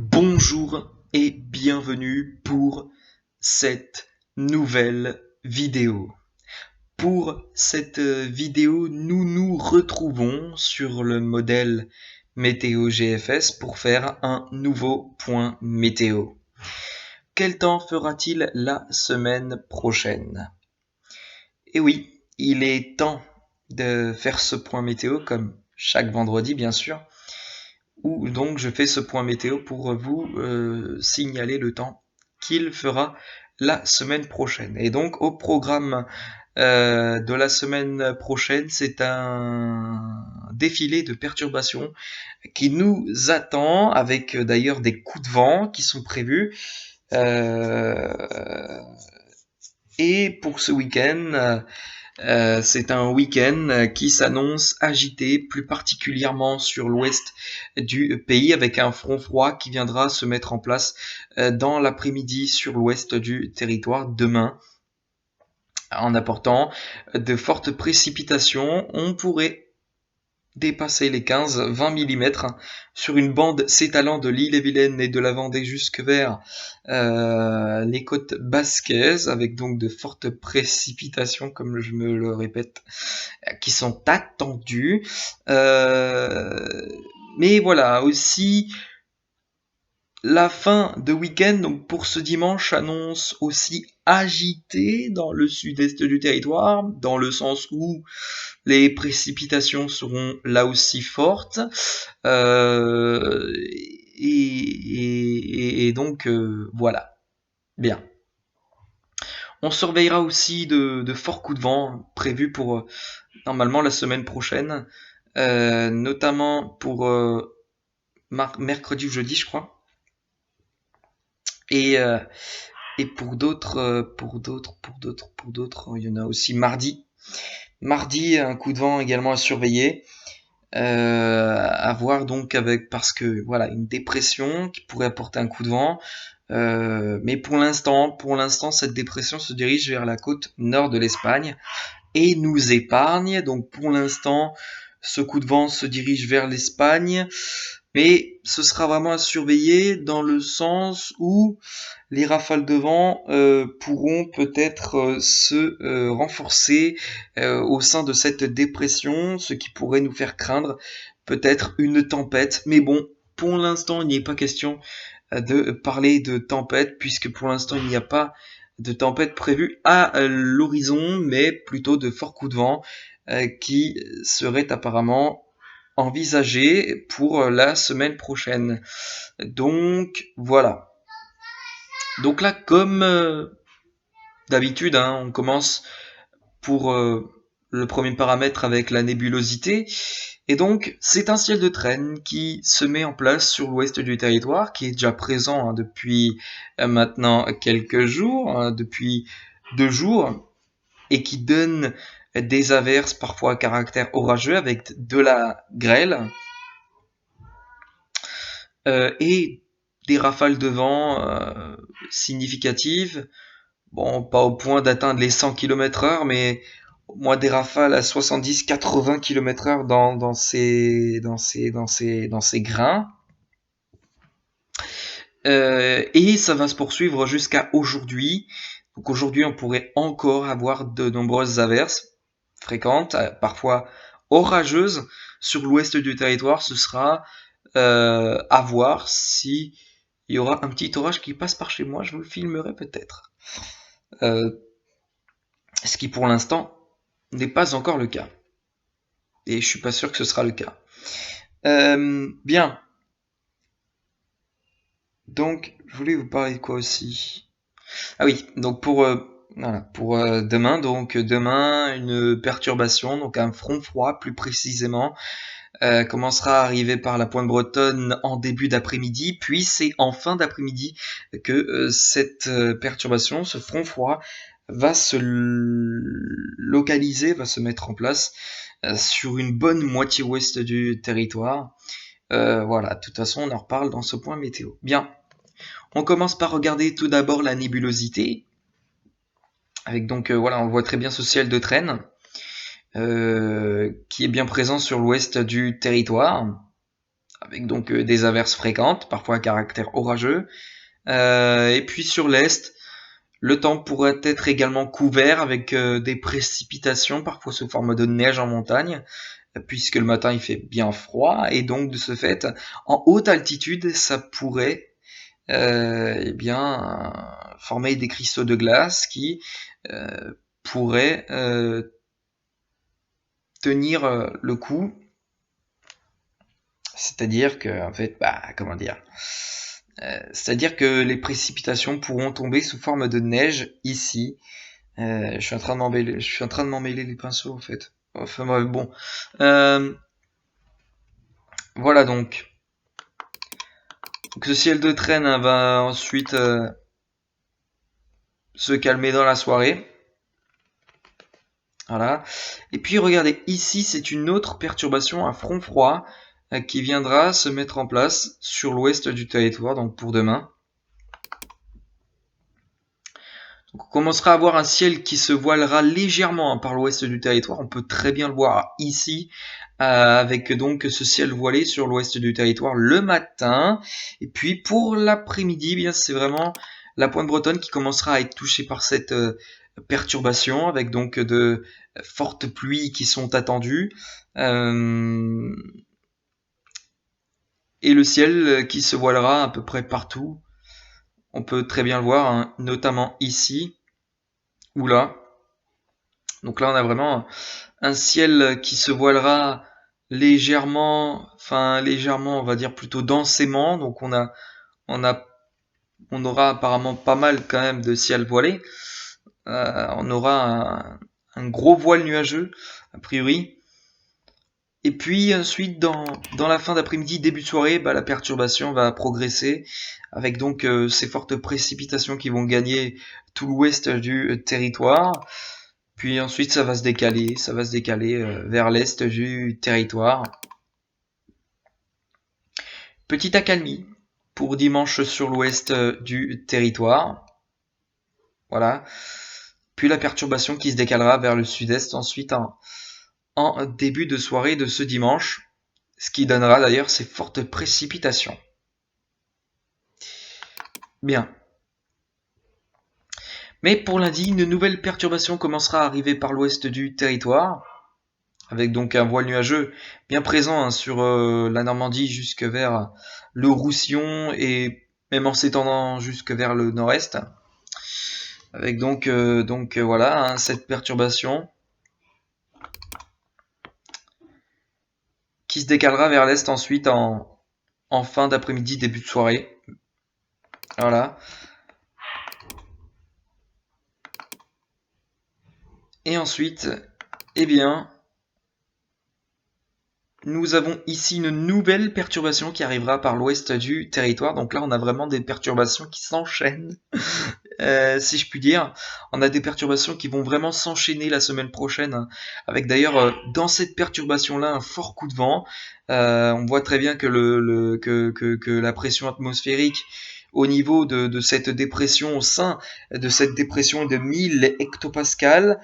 Bonjour et bienvenue pour cette nouvelle vidéo. Pour cette vidéo, nous nous retrouvons sur le modèle météo GFS pour faire un nouveau point météo. Quel temps fera-t-il la semaine prochaine? Et oui, il est temps de faire ce point météo comme chaque vendredi bien sûr, où donc je fais ce point météo pour vous signaler le temps qu'il fera la semaine prochaine. Et donc au programme de la semaine prochaine, c'est un défilé de perturbations qui nous attend, avec d'ailleurs des coups de vent qui sont prévus. Et pour ce week-end, c'est un week-end qui s'annonce agité, plus particulièrement sur l'ouest du pays, avec un front froid qui viendra se mettre en place dans l'après-midi sur l'ouest du territoire demain, en apportant de fortes précipitations. On pourrait dépasser les 15-20 mm sur une bande s'étalant de l'Ille-et-Vilaine et de la Vendée jusque vers les côtes basquaises, avec donc de fortes précipitations, comme je me le répète, qui sont attendues. Mais voilà, aussi la fin de week-end, donc pour ce dimanche, annonce aussi agité dans le sud-est du territoire, dans le sens où les précipitations seront là aussi fortes. Et donc, voilà. Bien. On surveillera aussi de forts coups de vent prévus pour normalement la semaine prochaine, notamment pour mercredi ou jeudi, je crois. Et, euh, et pour d'autres, il y en a aussi mardi. Mardi, un coup de vent également à surveiller. À voir donc avec, parce que voilà, une dépression qui pourrait apporter un coup de vent. Mais pour l'instant, cette dépression se dirige vers la côte nord de l'Espagne et nous épargne. Donc pour l'instant, ce coup de vent se dirige vers l'Espagne, mais ce sera vraiment à surveiller dans le sens où les rafales de vent pourront peut-être se renforcer au sein de cette dépression, ce qui pourrait nous faire craindre peut-être une tempête. Mais bon, pour l'instant, il n'y est pas question de parler de tempête, puisque pour l'instant, il n'y a pas de tempête prévue à l'horizon, mais plutôt de forts coups de vent qui seraient apparemment envisagés pour la semaine prochaine. Donc voilà. Donc là, comme d'habitude, hein, on commence pour le premier paramètre avec la nébulosité. Et donc, c'est un ciel de traîne qui se met en place sur l'ouest du territoire, qui est déjà présent depuis maintenant quelques jours, depuis 2 jours, et qui donne des averses parfois à caractère orageux avec de la grêle et des rafales de vent significatives. Bon, pas au point d'atteindre les 100 km/h, mais au moins des rafales à 70-80 km/h dans ces grains. Et ça va se poursuivre jusqu'à aujourd'hui. Donc aujourd'hui, on pourrait encore avoir de nombreuses averses fréquentes, parfois orageuses, sur l'ouest du territoire. Ce sera à voir si il y aura un petit orage qui passe par chez moi. Je vous le filmerai peut-être. Ce qui pour l'instant n'est pas encore le cas. Et je suis pas sûr que ce sera le cas. Bien. Donc, je voulais vous parler de quoi aussi? Ah oui, donc pour demain, demain une perturbation, donc un front froid plus précisément, commencera à arriver par la pointe bretonne en début d'après-midi, puis c'est en fin d'après-midi que cette perturbation, ce front froid, va se localiser, va se mettre en place sur une bonne moitié ouest du territoire. Voilà, de toute façon, on en reparle dans ce point météo. Bien, on commence par regarder tout d'abord la nébulosité. Avec donc, voilà, on voit très bien ce ciel de traîne qui est bien présent sur l'ouest du territoire. avec donc des averses fréquentes, parfois à caractère orageux. Et puis sur l'est, le temps pourrait être également couvert avec des précipitations, parfois sous forme de neige en montagne, puisque le matin il fait bien froid, et donc de ce fait, en haute altitude, ça pourrait eh bien former des cristaux de glace qui pourraient tenir le coup. C'est-à-dire que, en fait, comment dire, c'est-à-dire que les précipitations pourront tomber sous forme de neige ici. Je suis en train de m'emmêler les pinceaux en fait. Enfin bref, bon. Voilà donc. Donc ce ciel de traîne va ensuite se calmer dans la soirée. Voilà. Et puis regardez, ici c'est une autre perturbation, un front froid qui viendra se mettre en place sur l'ouest du territoire, donc pour demain. Donc on commencera à avoir un ciel qui se voilera légèrement par l'ouest du territoire. On peut très bien le voir ici, avec donc ce ciel voilé sur l'ouest du territoire le matin. Et puis pour l'après-midi, bien c'est vraiment la pointe bretonne qui commencera à être touchée par cette perturbation, avec donc de fortes pluies qui sont attendues. Et le ciel qui se voilera à peu près partout. On peut très bien le voir, hein, notamment ici ou là. Donc là, on a vraiment un ciel qui se voilera légèrement, on va dire plutôt densément. Donc on aura apparemment pas mal quand même de ciel voilé. On aura un gros voile nuageux, a priori. Et puis ensuite, dans la fin d'après-midi, début de soirée, la perturbation va progresser, avec donc ces fortes précipitations qui vont gagner tout l'ouest du territoire. Puis ensuite, ça va se décaler vers l'est du territoire. Petite accalmie pour dimanche sur l'ouest du territoire. Voilà. Puis la perturbation qui se décalera vers le sud-est ensuite en début de soirée de ce dimanche, ce qui donnera d'ailleurs ces fortes précipitations. Bien. Mais pour lundi, une nouvelle perturbation commencera à arriver par l'ouest du territoire, avec donc un voile nuageux bien présent hein, sur la Normandie jusque vers le Roussillon et même en s'étendant jusque vers le nord-est. Avec donc voilà, hein, cette perturbation qui se décalera vers l'est ensuite en fin d'après-midi, début de soirée. Voilà. Et ensuite, eh bien, nous avons ici une nouvelle perturbation qui arrivera par l'ouest du territoire. Donc là, on a vraiment des perturbations qui s'enchaînent, si je puis dire. On a des perturbations qui vont vraiment s'enchaîner la semaine prochaine, hein, avec d'ailleurs dans cette perturbation-là un fort coup de vent. On voit très bien que, que la pression atmosphérique au niveau de cette dépression, au sein de cette dépression est de 1000 hectopascales,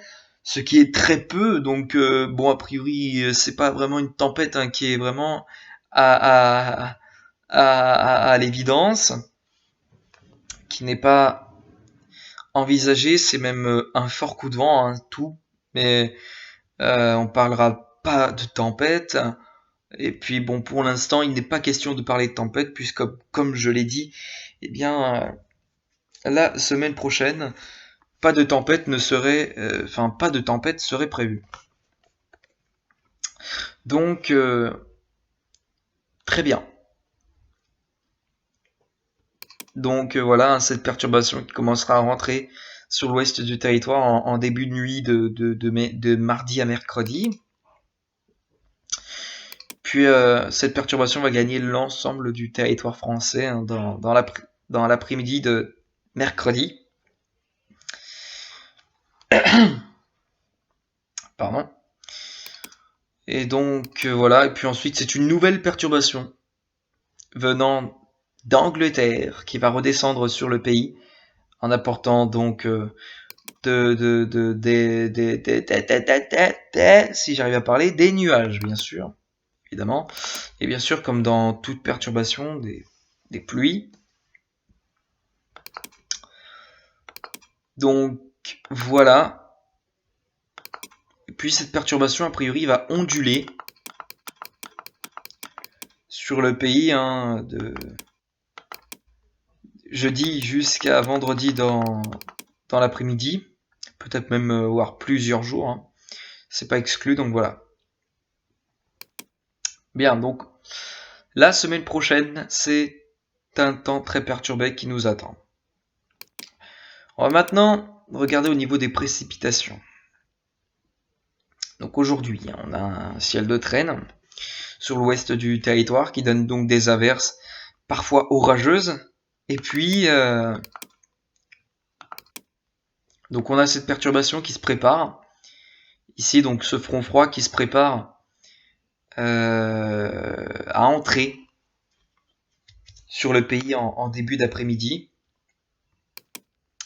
ce qui est très peu. Donc bon, a priori, c'est pas vraiment une tempête hein, qui est vraiment à l'évidence, qui n'est pas envisagé. C'est même un fort coup de vent, hein, tout, mais on parlera pas de tempête. Et puis bon, pour l'instant, il n'est pas question de parler de tempête, puisque comme je l'ai dit, eh bien, la semaine prochaine, pas de tempête serait prévue. Donc, très bien. Donc voilà, cette perturbation qui commencera à rentrer sur l'ouest du territoire en début de nuit de mardi à mercredi. Puis cette perturbation va gagner l'ensemble du territoire français hein, dans l'après-midi de mercredi. Pardon. Et donc voilà, et puis ensuite c'est une nouvelle perturbation venant d'Angleterre qui va redescendre sur le pays en apportant donc si j'arrive à parler, des nuages bien sûr, évidemment. Et bien sûr, comme dans toute perturbation, des pluies. Donc voilà. Et puis cette perturbation, a priori, va onduler sur le pays de jeudi jusqu'à vendredi dans l'après-midi. Peut-être même voire plusieurs jours. C'est pas exclu, donc voilà. Bien, donc la semaine prochaine, c'est un temps très perturbé qui nous attend. On va maintenant regarder au niveau des précipitations. Donc aujourd'hui, on a un ciel de traîne sur l'ouest du territoire qui donne donc des averses parfois orageuses. Et puis, donc on a cette perturbation qui se prépare. Ici, donc ce front froid qui se prépare à entrer sur le pays en début d'après-midi.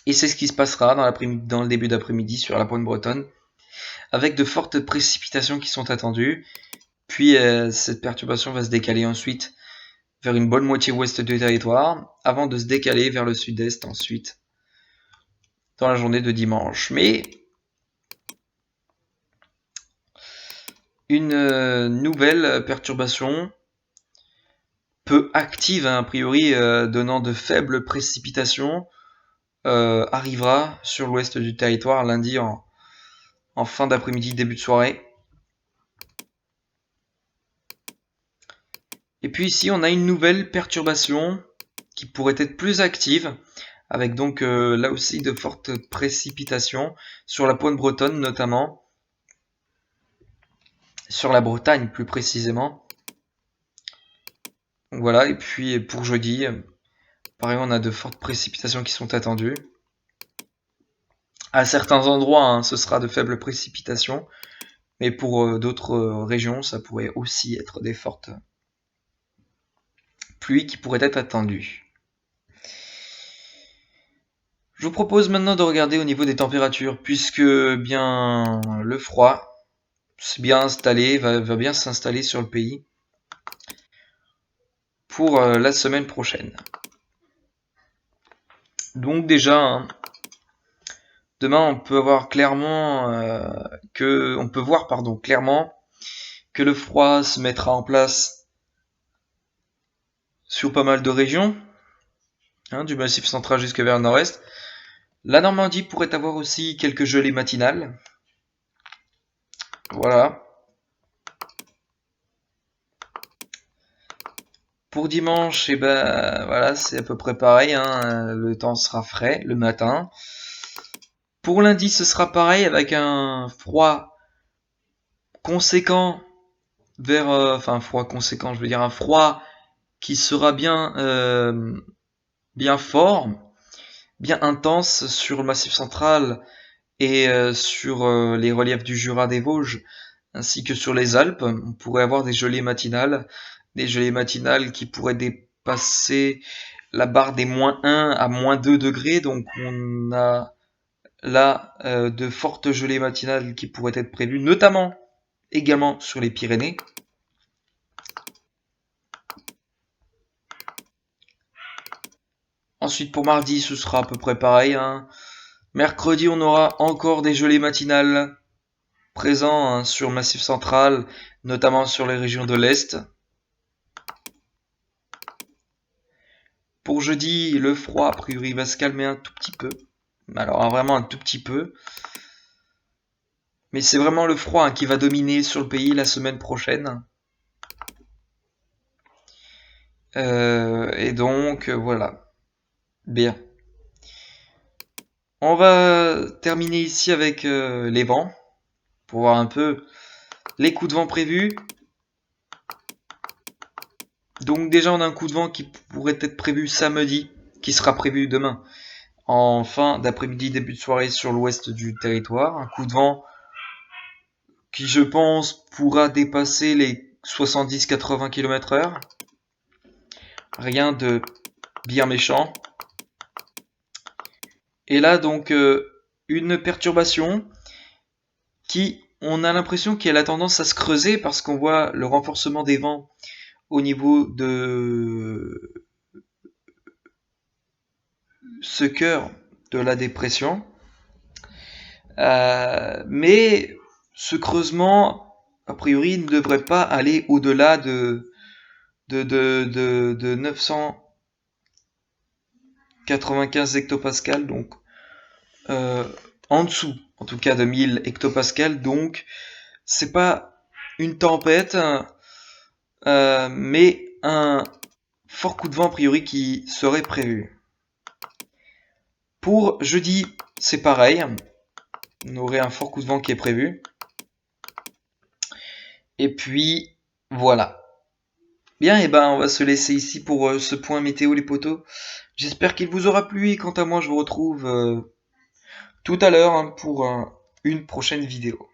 Et c'est ce qui se passera dans le début d'après-midi sur la pointe bretonne, avec de fortes précipitations qui sont attendues. Puis cette perturbation va se décaler ensuite vers une bonne moitié ouest du territoire, avant de se décaler vers le sud-est ensuite, dans la journée de dimanche. Mais une nouvelle perturbation, peu active a priori, donnant de faibles précipitations, arrivera sur l'ouest du territoire lundi en fin d'après-midi, début de soirée. Et puis ici, on a une nouvelle perturbation qui pourrait être plus active, avec donc là aussi de fortes précipitations sur la pointe bretonne notamment, sur la Bretagne plus précisément. Voilà, et puis pour jeudi, pareil, on a de fortes précipitations qui sont attendues. À certains endroits, ce sera de faibles précipitations, mais pour d'autres régions, ça pourrait aussi être des fortes pluies qui pourraient être attendues. Je vous propose maintenant de regarder au niveau des températures, puisque bien le froid s'est bien installé, va bien s'installer sur le pays pour la semaine prochaine. Donc déjà, demain on peut voir clairement clairement que le froid se mettra en place sur pas mal de régions, du massif central jusque vers le nord-est. La Normandie pourrait avoir aussi quelques gelées matinales. Voilà. Pour dimanche, voilà, c'est à peu près pareil. Le temps sera frais le matin. Pour lundi, ce sera pareil avec un froid conséquent je veux dire un froid qui sera bien fort, bien intense sur le massif central et sur les reliefs du Jura des Vosges, ainsi que sur les Alpes. On pourrait avoir des gelées matinales qui pourraient dépasser la barre des -1 à -2 degrés. Donc on a là de fortes gelées matinales qui pourraient être prévues, notamment également sur les Pyrénées. Ensuite pour mardi, ce sera à peu près pareil. Mercredi, on aura encore des gelées matinales présents sur le Massif central, notamment sur les régions de l'Est. Pour jeudi, le froid, a priori, va se calmer un tout petit peu. Alors vraiment un tout petit peu. Mais c'est vraiment le froid qui va dominer sur le pays la semaine prochaine. Et donc, voilà. Bien. On va terminer ici avec les vents, pour voir un peu les coups de vent prévus. Donc déjà on a un coup de vent qui pourrait être prévu samedi, qui sera prévu demain, en fin d'après-midi, début de soirée sur l'ouest du territoire. Un coup de vent qui, je pense, pourra dépasser les 70-80 km/h. Rien de bien méchant. Et là donc une perturbation qui on a l'impression qu'elle a tendance à se creuser parce qu'on voit le renforcement des vents au niveau de ce cœur de la dépression. Mais ce creusement, a priori, ne devrait pas aller au-delà de 995 hectopascales, donc euh, en dessous, en tout cas de 1000 hectopascales. Donc, c'est pas une tempête, mais un fort coup de vent a priori qui serait prévu. Pour jeudi, c'est pareil. On aurait un fort coup de vent qui est prévu. Et puis, voilà. Bien, et ben, on va se laisser ici pour ce point météo, les potos. J'espère qu'il vous aura plu et quant à moi, je vous retrouve tout à l'heure pour une prochaine vidéo.